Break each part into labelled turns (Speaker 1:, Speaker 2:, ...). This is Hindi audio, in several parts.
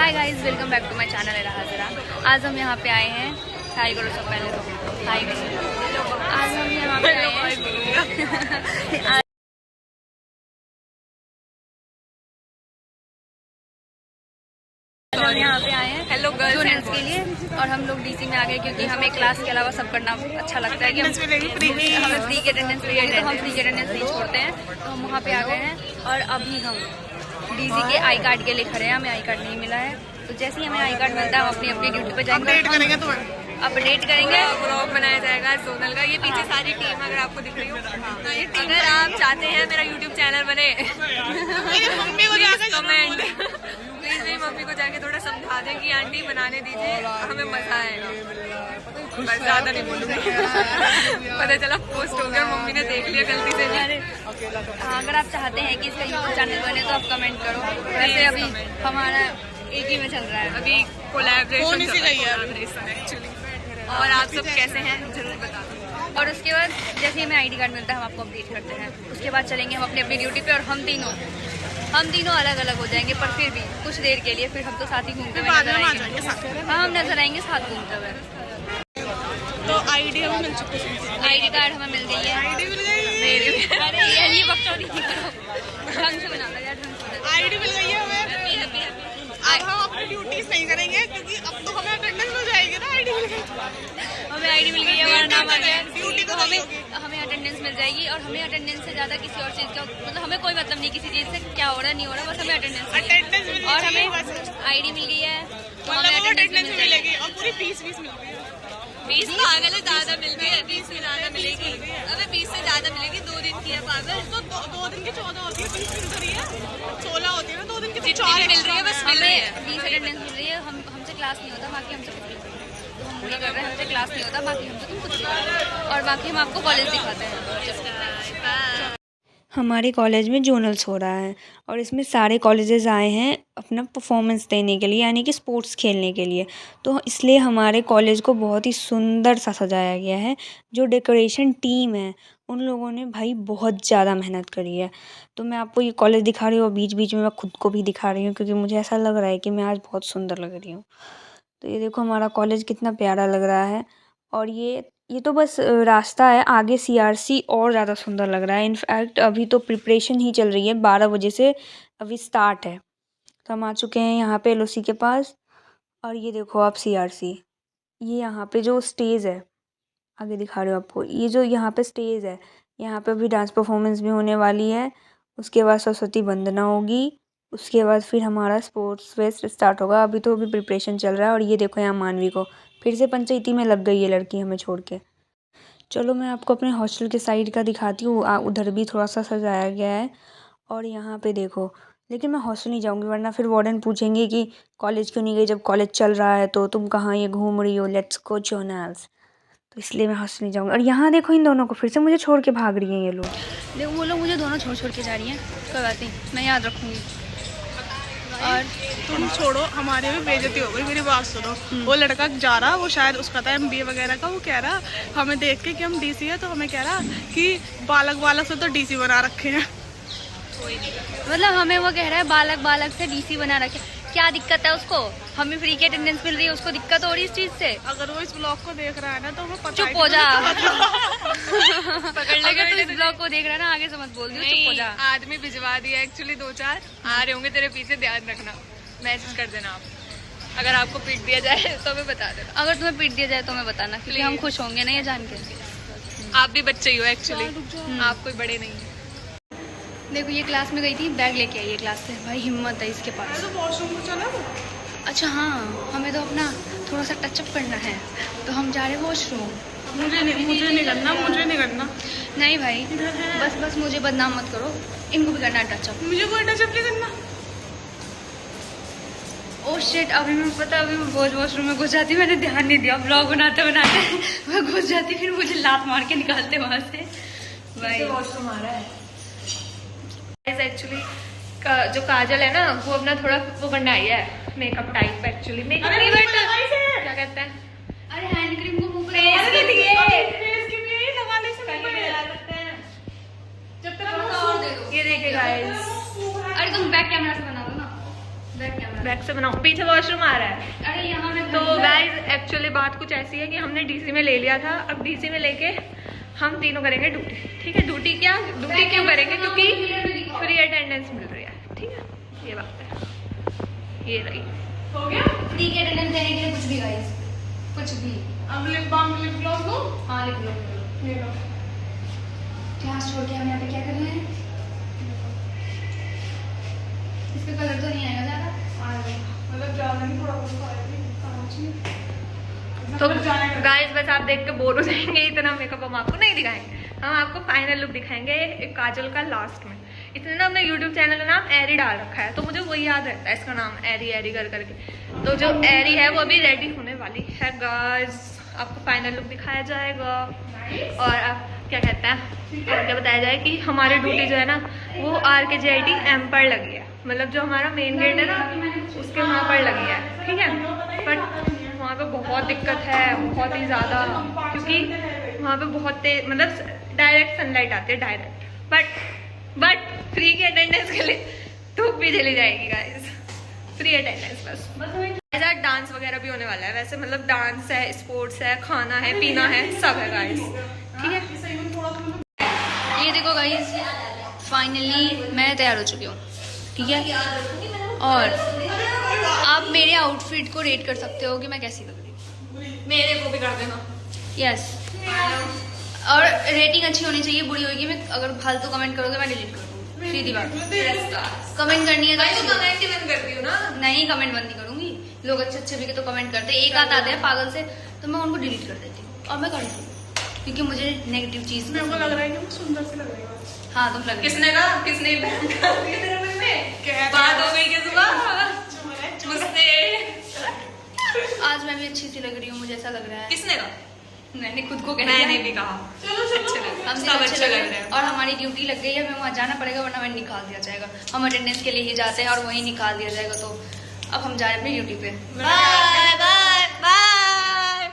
Speaker 1: Hi guys, welcome back to my channel Ira Hazra. आज हम यहाँ पे आए हैं, हाय करो सब पहले तो, हाय करो। आज हम यहाँ पे आए हैं हम यहाँ पे आए हैं हेलो गर्ल्स के लिए, और हम लोग डीसी में आ गए क्योंकि हमें क्लास के अलावा सब करना अच्छा लगता है कि हमें फ्री की अटेंडेंस मिलेगी, तो हम फ्री की अटेंडेंस नहीं छोड़ते हैं। तो हम वहाँ पे आ गए हैं और अभी हम डीसी के आई कार्ड के लिए खड़े हैं। हमें आई कार्ड नहीं मिला है, तो जैसे ही हमें आई कार्ड मिलता है हम अपनी अपनी ड्यूटी पे जाएंगे, अपडेट करेंगे, ब्लॉग बनाया जाएगा जोनल का। ये पीछे सारी टीम अगर आपको दिख रही हो, तो ये टीम अगर आप चाहते हैं मेरा यूट्यूब चैनल बने मम्मी को जाकर कमेंट प्लीज मेरी मम्मी को जाके थोड़ा समझा दें कि आंटी बनाने दीजिए, हमें मजा आएगा। बस ज्यादा नहीं बोलूँगी पता चला पोस्ट हो गया, मम्मी ने देख लिया गलती से। अगर आप चाहते हैं कि इसका यूट्यूब चैनल बने तो आप कमेंट करो। वैसे अभी हमारा एक ही में चल रहा है, अभी कोलैबोरेशन एक्चुअली। और आप सब कैसे हैं जरूर बताओ। और उसके बाद जैसे ही हमें आईडी कार्ड मिलता है हम आपको अपडेट करते हैं। उसके बाद चलेंगे हम अपनी अपनी ड्यूटी पे, और हम तीनों अलग अलग हो जाएंगे, पर फिर भी कुछ देर के लिए। फिर हम तो साथ ही घूमते हुए नजर आएंगे। हाँ, हम नजर आएंगे साथ घूमते हुए।
Speaker 2: तो आईडी हमें मिल चुकी है,
Speaker 1: आईडी कार्ड हमें मिल गई है।
Speaker 2: आईडी मिल गई।
Speaker 1: अरे ये बकचोदी नहीं करो, ढंग से बना लो यार, ढंग से।
Speaker 2: आईडी मिल गई है हमें। अब हम अपनी ड्यूटीज नहीं करेंगे क्योंकि अब तो हमें अटेंडेंस हो जाएगी ना। आईडी मिल गई,
Speaker 1: हमें आईडी मिल गई है, हमारा नाम आ गया।
Speaker 2: ड्यूटी तो
Speaker 1: हमें अटेंडेंस मिल जाएगी, और हमें अटेंडेंस से ज्यादा किसी और चीज का मतलब हमें कोई मतलब नहीं किसी चीज से क्या हो रहा है नहीं हो रहा, बस हमें अटेंडेंस
Speaker 2: मिल
Speaker 1: और हमें आईडी मिल गई है, तो हमें
Speaker 2: अटेंडेंस मिलेगी। और पूरी फीस मिल गई है।
Speaker 1: फीस पागल है, ज्यादा मिलती है, फीस में ज्यादा मिलेगी, हमें फीस से ज्यादा मिलेगी। 2 दिन की है पागल,
Speaker 2: तो 2 दिन की 14 होती है, 20 मिल रही है, 16 होती है ना। 2 दिन की
Speaker 1: 4 मिल रही है, बस हमें 20 अटेंडेंस मिल रही है। हमसे क्लास नहीं होता, बाकी हमसे कुछ नहीं तो हम वही कर रहे हैं। हमसे क्लास नहीं होता, बाकी हमसे तुम कुछ नहीं, और बाकी हम आपको कॉलेज दिखाते हैं।
Speaker 3: हमारे कॉलेज में जोनल्स हो रहा है, और इसमें सारे कॉलेजेस आए हैं अपना परफॉर्मेंस देने के लिए, यानी कि स्पोर्ट्स खेलने के लिए। तो इसलिए हमारे कॉलेज को बहुत ही सुंदर सा सजाया गया है। जो डेकोरेशन टीम है उन लोगों ने भाई बहुत ज़्यादा मेहनत करी है। तो मैं आपको ये कॉलेज दिखा रही हूँ, और बीच बीच में मैं खुद को भी दिखा रही हूँ, क्योंकि मुझे ऐसा लग रहा है कि मैं आज बहुत सुंदर लग रही हूँ। तो ये देखो हमारा कॉलेज कितना प्यारा लग रहा है। और ये तो बस रास्ता है, आगे सीआरसी और ज़्यादा सुंदर लग रहा है। इनफैक्ट अभी तो प्रिपरेशन ही चल रही है, 12 बजे से अभी स्टार्ट है। तो हम आ चुके हैं यहाँ पे एलओसी के पास। और ये देखो आप सीआरसी, ये यहाँ पे जो स्टेज है, आगे दिखा रही हूँ आपको, ये जो यहाँ पे स्टेज है, यहाँ पे अभी डांस परफॉर्मेंस भी होने वाली है। उसके बाद सरस्वती वंदना होगी, उसके बाद फिर हमारा स्पोर्ट्स फेस्ट स्टार्ट होगा। अभी तो अभी प्रिपरेशन चल रहा है। और ये देखो यहाँ मानवी को फिर से पंचायती में लग गई है लड़की हमें छोड़ के। चलो मैं आपको अपने हॉस्टल के साइड का दिखाती हूँ, उधर भी थोड़ा सा सजाया गया है। और यहाँ पे देखो, लेकिन मैं हॉस्टल नहीं जाऊँगी वरना फिर वार्डन पूछेंगे कि कॉलेज क्यों नहीं गई जब कॉलेज चल रहा है, तो तुम कहाँ ये घूम रही हो, लेट्स गो जोनल्स। तो इसलिए मैं हॉस्टल नहीं जाऊँगी। और यहाँ देखो इन दोनों को, फिर से मुझे छोड़ के भाग रही हैं ये लोग।
Speaker 1: देखो वो लोग मुझे दोनों छोड़ के जा रही हैं, कोई बात नहीं, मैं याद रखूँगी। और
Speaker 2: तुम छोड़ो, हमारे में बेइज्जती हो गई। मेरी बात सुनो, वो लड़का जा रहा, वो शायद उसका था MBA वगैरह का, वो कह रहा हमें देख के कि हम डीसी है, तो हमें कह रहा कि बालक से तो डीसी बना रखे हैं।
Speaker 1: मतलब हमें वो कह रहा है बालक से डीसी बना रखे। क्या दिक्कत है उसको? हमें फ्री की अटेंडेंस मिल रही है, उसको दिक्कत हो रही है इस चीज से?
Speaker 2: अगर वो इस ब्लॉग को देख रहा है ना तो वो पता
Speaker 1: चुप हो जा पकड़ लेगा। तो इस ब्लॉग को देख रहा है ना, आगे से मत बोल दियो, चुप हो जा। आदमी भिजवा दिया एक्चुअली, 2-4 आ रहे होंगे तेरे पीछे, ध्यान रखना, मैसेज कर देना आप। अगर आपको पीट दिया जाए तो हमें बता देना। अगर तुम्हें पीट दिया जाए तो हमें बताना, क्योंकि हम खुश होंगे ना ये जान के। आप भी बच्चे ही हो एक्चुअली, आप कोई बड़े नहीं। देखो ये क्लास में गई थी, बैग लेके आई है क्लास से। भाई हिम्मत है इसके पास।
Speaker 2: तो वॉशरूम को चला वो।
Speaker 1: अच्छा हाँ, हमें तो अपना थोड़ा सा टचअप करना है, तो हम जा रहे हैं वॉशरूम।
Speaker 2: मुझे नहीं करना।
Speaker 1: नहीं भाई, बस मुझे बदनाम मत करो, इनको भी करना है टचअप।
Speaker 2: मुझे कोई टचअप नहीं करना।
Speaker 1: ओह शिट, अभी मैं वॉशरूम में घुस जाती, मैंने ध्यान नहीं दिया। ब्लॉग बनाते मैं घुस जाती, फिर मुझे लात मार के निकालते वहाँ से। भाई
Speaker 2: वॉशरूम आ रहा है
Speaker 1: एक्चुअली। जो काजल है ना, वो अपना थोड़ा वो करना आई है, मेकअप टाइप एक्चुअली। मेकअप नहीं बट क्या कहते हैं, अरे हैंड क्रीम को मुंह पे
Speaker 2: फेस के लिए लगाने से लगा सकते हैं। जब तक
Speaker 1: और दे दो। ये देखिए गाइस, अरे तुम बैक कैमरा से बना दो ना।
Speaker 4: बैक से बनाओ, पीछे वॉशरूम आ रहा है।
Speaker 1: अरे यहाँ में
Speaker 4: तो गाइज एक्चुअली बात कुछ ऐसी है कि हमने डीसी में ले लिया था, अब डीसी में लेके हम तीनों करेंगे ड्यूटी। ठीक है, ड्यूटी क्यों करेंगे? क्योंकि फ्री अटेंडेंस मिल रही है। ठीक है, ये बात है, ये रही।
Speaker 2: हो गया?
Speaker 1: फ्री के अटेंडेंस देने के लिए कुछ भी गाइस, कुछ भी।
Speaker 2: अब लिप बाम लिप ग्लॉस दो।
Speaker 1: हाँ लिख लो।
Speaker 2: ले लो।
Speaker 1: क्लास छोड़ के हम यहाँ पे क्या कर रहे हैं? इसका कलर तो नहीं आएगा ज़्यादा।
Speaker 2: मतलब ज़्यादा नहीं, थोड़ा बहुत आएगी।
Speaker 4: तो गाइस बस आप देख के बोर हो जाएंगे, इतना मेकअप हम आपको नहीं दिखाएंगे। हम आपको फाइनल लुक दिखाएंगे एक काजल का लास्ट में। इसने ना अपने यूट्यूब चैनल का नाम एरी डाल रखा है, तो मुझे वही याद रहता है इसका नाम, एरी एरी कर करके। तो जो एरी है वो अभी रेडी होने वाली है गाइस, आपको फाइनल लुक दिखाया जाएगा। और आप क्या कहते हैं, और क्या बताया जाए कि हमारी ड्यूटी जो है ना वो RKJIT एम पर लगी है, मतलब जो हमारा मेन गेट है ना उसके वहाँ पर लगी है। ठीक है, बट वहाँ पे बहुत दिक्कत है, बहुत ही ज़्यादा, क्योंकि वहाँ पे बहुत तेज मतलब डायरेक्ट सनलाइट आती है डायरेक्ट। बट फ्री की अटेंडेंस के लिए धूप भी चली जाएगी गाइस, फ्री अटेंडेंस बस। ऐसा डांस वगैरह भी होने वाला है, वैसे मतलब डांस है, स्पोर्ट्स है, खाना है, पीना है, सब है गाइस। ठीक है,
Speaker 1: ये देखो गाइस, फाइनली मैं तैयार हो चुकी हूँ। ठीक है, और आप मेरे आउटफिट को रेट कर सकते हो कि मैं कैसी लग रही हूँ।
Speaker 4: मेरे को भी कर देना।
Speaker 1: यस, और रेटिंग अच्छी होनी चाहिए, बुरी होगी मैं अगर फालतू कमेंट करोगे मैं डिलीट कर दूँगी, सीधी बात। कमेंट करनी है
Speaker 4: तो कमेंट ही बंद करती हूँ ना।
Speaker 1: नहीं, कमेंट बंद नहीं करूंगी। लोग अच्छे अच्छे भी तो कमेंट करते हैं, एक आध आते हैं पागल से, तो मैं उनको डिलीट कर देती हूँ और मैं कर दूँ, क्योंकि मुझे नेगेटिव चीज
Speaker 2: मेरे को लग रहा है कि वो सुंदर सी लग रही है।
Speaker 1: हाँ तुम लग
Speaker 4: किसने कहा? किसने बात हो गई क्या सुबह मुझसे?
Speaker 1: आज मैं भी अच्छी सी लग रही हूँ, मुझे ऐसा लग रहा है।
Speaker 4: किसने कहा?
Speaker 1: मैंने खुद को कहा,
Speaker 4: मैंने भी कहा। अच्छे लग रहे हैं,
Speaker 1: हम
Speaker 4: सब अच्छे लग रहे हैं।
Speaker 1: और हमारी ड्यूटी लग गई है, हमें वहाँ जाना पड़ेगा वरना हमें निकाल दिया जाएगा। हम अटेंडेंस के लिए ही जाते हैं और वहीं निकाल दिया जाएगा, तो अब हम जा रहे हैं अपनी ड्यूटी पे।
Speaker 4: Bye bye bye.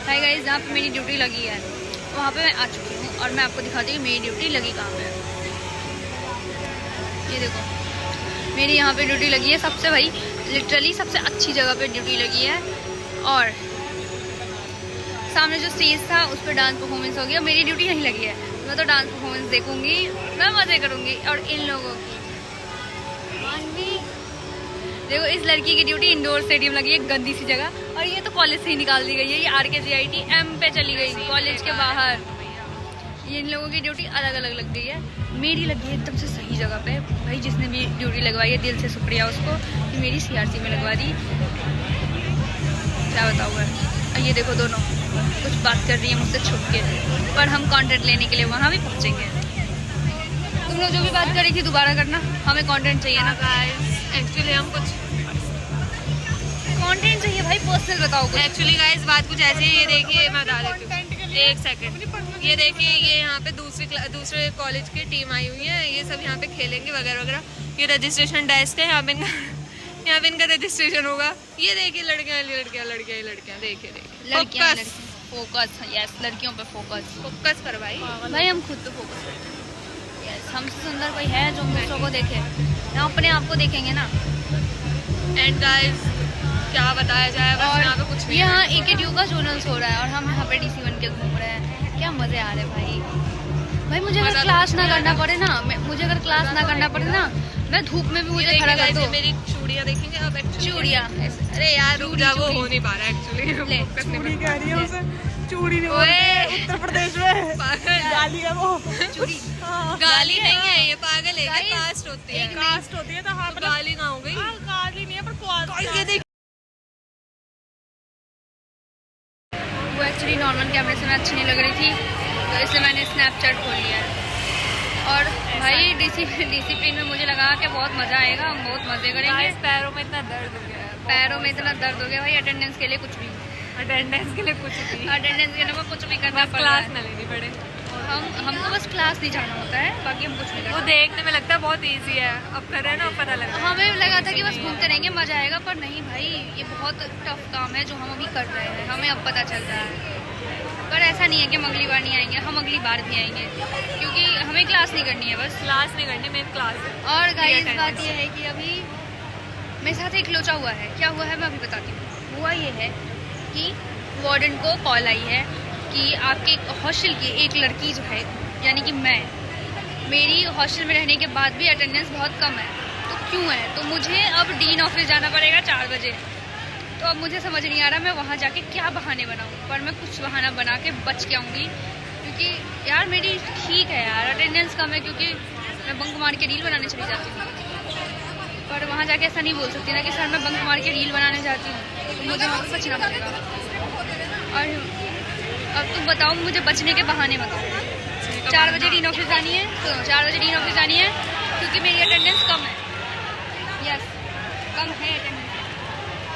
Speaker 1: Hi guys, जहाँ पे मेरी ड्यूटी लगी है वहाँ पे मैं आ चुकी हूँ और मैं आपको दिखाती हूँ मेरी ड्यूटी लगी कहाँ पे है। ये देखो मेरी यहाँ पे ड्यूटी लगी है, सबसे भाई लिटरली सबसे अच्छी जगह पे ड्यूटी लगी है। और सामने जो स्टेज था उस पर डांस परफॉर्मेंस हो गया, मेरी ड्यूटी यहीं लगी है, मैं तो डांस परफॉर्मेंस देखूंगी, मैं मजे करूंगी। और इन लोगों की देखो, इस लड़की की ड्यूटी इंडोर स्टेडियम लगी है, गंदी सी जगह, और ये तो कॉलेज से ही निकाल दी गई है, ये RKJIT एम पे चली गई कॉलेज के बाहर। ये इन लोगों की ड्यूटी अलग अलग लग गई है, मेरी लगी है एकदम से सही जगह पे। भाई जिसने भी ड्यूटी लगवाई है दिल से शुक्रिया उसको कि मेरी CRC में लगवा दी, क्या बताऊँ। ये देखो दोनों कुछ बात कर रही है मुझसे छुप के, पर हम कंटेंट लेने के लिए वहाँ भी पहुँचेंगे। तुम लोग जो भी बात कर रही थी दोबारा करना, हमें कंटेंट चाहिए ना
Speaker 4: गाइस। एक्चुअली हम कुछ
Speaker 1: कंटेंट चाहिए भाई, पर्सनल बताओ कुछ।
Speaker 4: एक्चुअली गाइस बात कुछ ऐसी है, ये देखिए मैं बता देती हूँ, एक सेकंड। ये देखिए, ये यहाँ पे दूसरे कॉलेज की टीम आई हुई है, ये सब यहाँ पे खेलेंगे वगैरह वगैरह। ये रजिस्ट्रेशन डेस्क है, यहाँ पे इनका रजिस्ट्रेशन होगा। ये देखिए लड़कियाँ देखिए
Speaker 1: लड़कियाँ फोकस, यस लड़कियों पे
Speaker 4: फोकस कर भाई
Speaker 1: हम खुद पे फोकस करते हैं। यस, हमसे सुंदर कोई है जो दूसरों को देखे, हम अपने आप को देखेंगे ना।
Speaker 4: एंड गाइस क्या बताया जाए, बस यहाँ पे कुछ नहीं।
Speaker 1: यहाँ AKTU का जोनल्स हो रहा है और हम यहाँ पे DC बन के घूम रहे हैं, क्या मजे आ रहे हैं भाई। मुझे अगर क्लास ना करना पड़े ना, मैं धूप में भी मुझे खड़ा कर दो।
Speaker 4: मेरी चूड़ियाँ देखेंगे अब,
Speaker 1: चूड़ियाँ,
Speaker 4: अरे यार रुक जा, वो हो नहीं पा रहा एक्चुअली।
Speaker 2: चूड़ी कह रही है उसे, चूड़ी नहीं बोलते उत्तर प्रदेश में, गाली है वो।
Speaker 1: चूड़ी
Speaker 4: गाली नहीं है, ये पागल है, ये कास्ट होती है।
Speaker 2: कास्ट होती है तो हाँ,
Speaker 4: तो गाली कहाँ हो गई?
Speaker 2: गाली नहीं है पर
Speaker 1: वो एक्चुअली नॉर्मल कैमरे से मैं अच्छी नहीं लग रही थी, तो इसलिए मैंने स्नैपचैट खोल लिया है। और भाई डिसिप्लिन में मुझे लगा कि बहुत मज़ा आएगा, हम बहुत मज़े करेंगे।
Speaker 4: पैरों में इतना दर्द हो गया
Speaker 1: भाई। अटेंडेंस के लिए कुछ भी
Speaker 4: अटेंडेंस के लिए
Speaker 1: कुछ भी करना पड़ा,
Speaker 4: क्लास ना लेनी पड़े।
Speaker 1: हमको बस क्लास नहीं जाना होता है, बाकी हम कुछ नहीं करते।
Speaker 4: वो देखने में लगता है बहुत इजी है, अब कर रहे हैं ना, अब पता लग रहा है।
Speaker 1: हमें लगा था कि बस घूमते रहेंगे मजा आएगा, पर नहीं भाई, ये बहुत टफ काम है जो हम अभी कर रहे हैं, हमें अब पता चल रहा है। पर ऐसा नहीं है कि हम अगली बार नहीं आएंगे, हम अगली बार भी आएंगे, क्योंकि हमें क्लास नहीं करनी है, बस
Speaker 4: क्लास नहीं करनी, मेन क्लास है।
Speaker 1: और गाइस बात ये है कि अभी मेरे साथ एक लोचा हुआ है। क्या हुआ है मैं अभी बताती हूँ। हुआ ये है कि वार्डन को कॉल आई है कि आपके हॉस्टल की एक लड़की जो है, यानी कि मैं, मेरी हॉस्टल में रहने के बाद भी अटेंडेंस बहुत कम है। तो क्यों है? तो मुझे अब डीन ऑफिस जाना पड़ेगा 4 बजे। तो अब मुझे समझ नहीं आ रहा मैं वहाँ जाके क्या बहाने बनाऊँ, पर मैं कुछ बहाना बना के बच के आऊँगी, क्योंकि यार मेरी ठीक है यार, अटेंडेंस कम है, क्योंकि मैं बंक मार के रील बनाने चली जाती हूँ। पर वहाँ जाके ऐसा नहीं बोल सकती ना कि सर मैं बंक मार के रील बनाने जाती हूँ, तो मुझे वहाँ पर बचना पड़ेगा। और अब तुम बताओ, मुझे बचने के बहाने बताओ। 4 बजे डीन ऑफिस जानी है, तो 4 बजे डीन ऑफिस जानी है क्योंकि मेरी अटेंडेंस कम है। यस, कम है अटेंडेंस।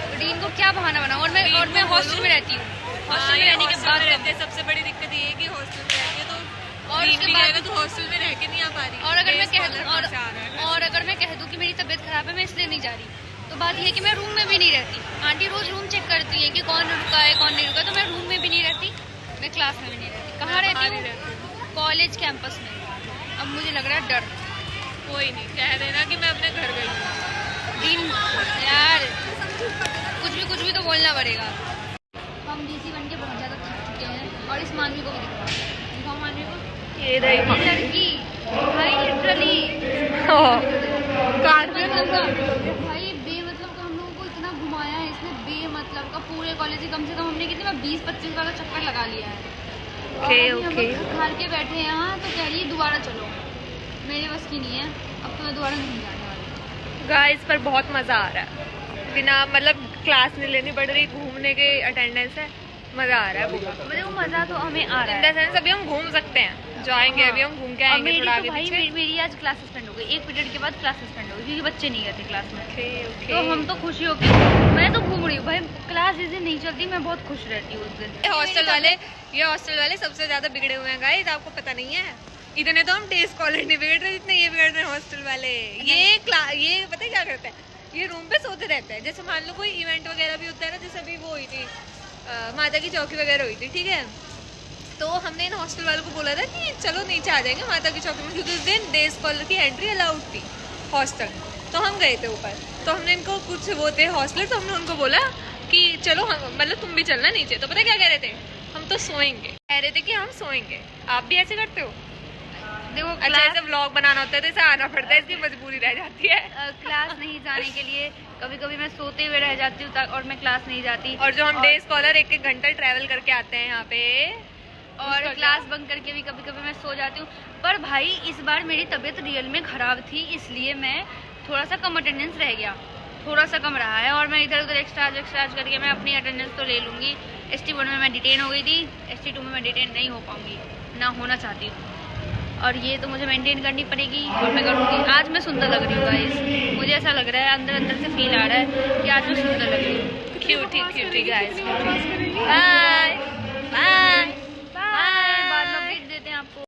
Speaker 1: तो डीन को क्या बहाना बनाऊँ? और मैं हॉस्टल में रहती हूँ। हॉस्टल में रहने के बाद
Speaker 4: सबसे बड़ी दिक्कत ये है कि हॉस्टल में रहती है तो
Speaker 1: और उसके बाद
Speaker 4: तो हॉस्टल में रह के नहीं आ पा रही।
Speaker 1: और अगर मैं कह दूँ कि मेरी तबीयत खराब है, मैं इसलिए नहीं जा रही, तो बात यह है कि मैं रूम में भी नहीं रहती। आंटी रोज रूम चेक करती है कि कौन रुका है कौन नहीं रुका, तो मैं रूम में भी नहीं रहती, मैं क्लास में भी नहीं रहती। कहाँ रहती हूँ? कॉलेज कैंपस में। अब मुझे लग रहा है डर।
Speaker 4: कोई नहीं, कह देना कि मैं अपने घर गई हूँ।
Speaker 1: दिन यार कुछ भी तो बोलना पड़ेगा। हम डीसी बन के बहुत ज़्यादा थक चुके हैं, और इस मानवी को भी दिखाओ मानवी को।
Speaker 4: ये
Speaker 1: लड़की भाई लिटरली भाई बेमतलब का हम लोगों को इतना घुमाया है इसने, बेमतलब का पूरे कॉलेज कम से कम हमने कितने 20-25 वाला चक्कर लगा लिया है।
Speaker 4: ओके।
Speaker 1: घर के बैठे हैं यहाँ, तो कह रही है दोबारा चलो। मेरे बस की नहीं है, अब तो मैं दोबारा नहीं जाने वाली।
Speaker 4: गाइस पर बहुत मज़ा आ रहा है, बिना मतलब क्लास नहीं लेनी पड़ रही, घूमने के अटेंडेंस है, मज़ा आ रहा है बहुत।
Speaker 1: मुझे वो मज़ा तो हमें आ रहा
Speaker 4: इन
Speaker 1: है।
Speaker 4: द सेंस अभी हम घूम सकते हैं, जाएंगे अभी हम घूम के
Speaker 1: और
Speaker 4: आएंगे
Speaker 1: मेरी
Speaker 4: थोड़ा
Speaker 1: तो
Speaker 4: आगे
Speaker 1: भाई
Speaker 4: पीछे।
Speaker 1: मेरी आज क्लास सस्पेंड हो गई, 1 पीरियड के बाद क्लास सस्पेंड हो गई क्योंकि बच्चे नहीं गए थे क्लास में।
Speaker 4: ओके।
Speaker 1: तो हम तो खुशी हो गई, मैं तो घूम रही हूँ भाई। क्लास जिस दिन नहीं चलती मैं बहुत खुश रहती हूँ उस दिन।
Speaker 4: ये हॉस्टल वाले सबसे ज्यादा बिगड़े हुए हैं गाइस, आपको पता नहीं है। इतने तो हम डे स्कॉलर नहीं बिगड़ रहे जितने ये बिगड़ रहे हैं हॉस्टल वाले। ये पता है क्या करते हैं, ये रूम पे सोते रहते हैं। जैसे मान लो कोई इवेंट वगैरह भी होता है ना, जैसे अभी वो हुई थी माता की चौकी वगैरह हुई थी, ठीक है, तो हमने इन हॉस्टल वालों को बोला था कि चलो नीचे आ जाएंगे माता की चौकी में, क्योंकि उस दिन डे स्कॉलर की एंट्री अलाउड थी हॉस्टल। तो हम गए थे ऊपर, तो हमने इनको कुछ वो थे हॉस्टलर, तो हमने उनको बोला कि चलो हम मतलब तुम भी चलना नीचे। तो पता क्या कह रहे थे, हम तो सोएंगे, कह रहे थे कि हम सोएंगे। आप भी ऐसे करते हो?
Speaker 1: देखो
Speaker 4: अच्छा, ऐसे व्लॉग बनाना होता है तो ऐसे आना पड़ता है, इसकी मजबूरी रह जाती है।
Speaker 1: क्लास नहीं जाने के लिए कभी कभी मैं सोते हुए रह जाती हूँ और मैं क्लास नहीं जाती।
Speaker 4: और जो हम डे स्कॉलर 1-1 घंटा ट्रैवल करके आते हैं यहाँ पे,
Speaker 1: और क्लास बंक करके भी कभी कभी मैं सो जाती हूँ। पर भाई इस बार मेरी तबीयत रियल में ख़राब थी, इसलिए मैं थोड़ा सा कम अटेंडेंस रह गया, थोड़ा सा कम रहा है। और मैं इधर उधर एक्स्ट्रा करके मैं अपनी अटेंडेंस तो ले लूँगी। ST1 में मैं डिटेन हो गई थी, ST2 में मैं डिटेन नहीं हो पाऊँगी, ना होना चाहती हूँ, और ये तो मुझे मेंटेन करनी पड़ेगी और मैं करूँगी। आज मैं सुंदर लग रही हूँ गाइस, मुझे ऐसा लग रहा है, अंदर से फील आ रहा है कि आज मैं सुंदर लग रही हूँ।
Speaker 4: Cutie guys.
Speaker 1: बाय बाय, बाद में अपडेट देते हैं आपको।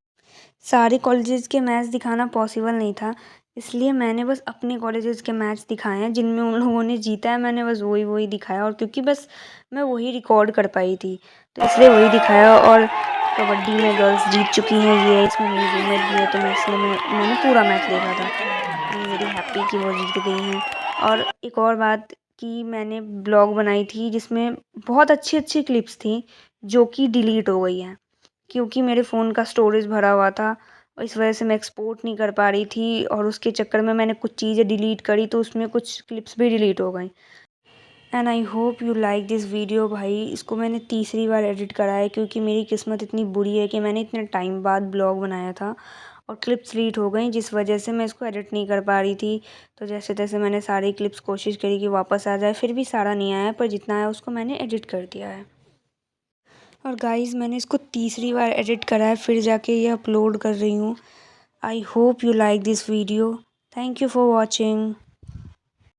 Speaker 3: सारे कॉलेजेस के मैच दिखाना पॉसिबल नहीं था, इसलिए मैंने बस अपने कॉलेजेस के मैच दिखाए हैं जिनमें उन लोगों ने जीता है। मैंने बस वही दिखाया, और क्योंकि बस मैं वही रिकॉर्ड कर पाई थी तो इसलिए वही दिखाया। और कबड्डी में गर्ल्स जीत चुकी हैं, ये इसमें मेरी रूममेट भी है, तो मैंने पूरा मैच देखा था। आई एम वेरी हैप्पी कि वो जीत गई हैं। और एक और बात कि मैंने ब्लॉग बनाई थी जिसमें बहुत अच्छी क्लिप्स थी जो कि डिलीट हो गई हैं, क्योंकि मेरे फ़ोन का स्टोरेज भरा हुआ था और इस वजह से मैं एक्सपोर्ट नहीं कर पा रही थी, और उसके चक्कर में मैंने कुछ चीज़ें डिलीट करी तो उसमें कुछ क्लिप्स भी डिलीट हो गई। And I hope you like this video. भाई इसको मैंने तीसरी बार एडिट करा है, क्योंकि मेरी किस्मत इतनी बुरी है कि मैंने इतने टाइम बाद ब्लॉग बनाया था और क्लिप्स डिलीट हो गई, जिस वजह से मैं इसको एडिट नहीं कर पा रही थी। तो जैसे तैसे मैंने सारी क्लिप्स कोशिश करी कि वापस आ जाए, फिर भी सारा नहीं आया, पर जितना आया उसको मैंने एडिट कर दिया है। और गाइज़ मैंने इसको तीसरी बार एडिट करा है, फिर जाके ये अपलोड कर रही हूँ। I hope you like this video. Thank you for watching.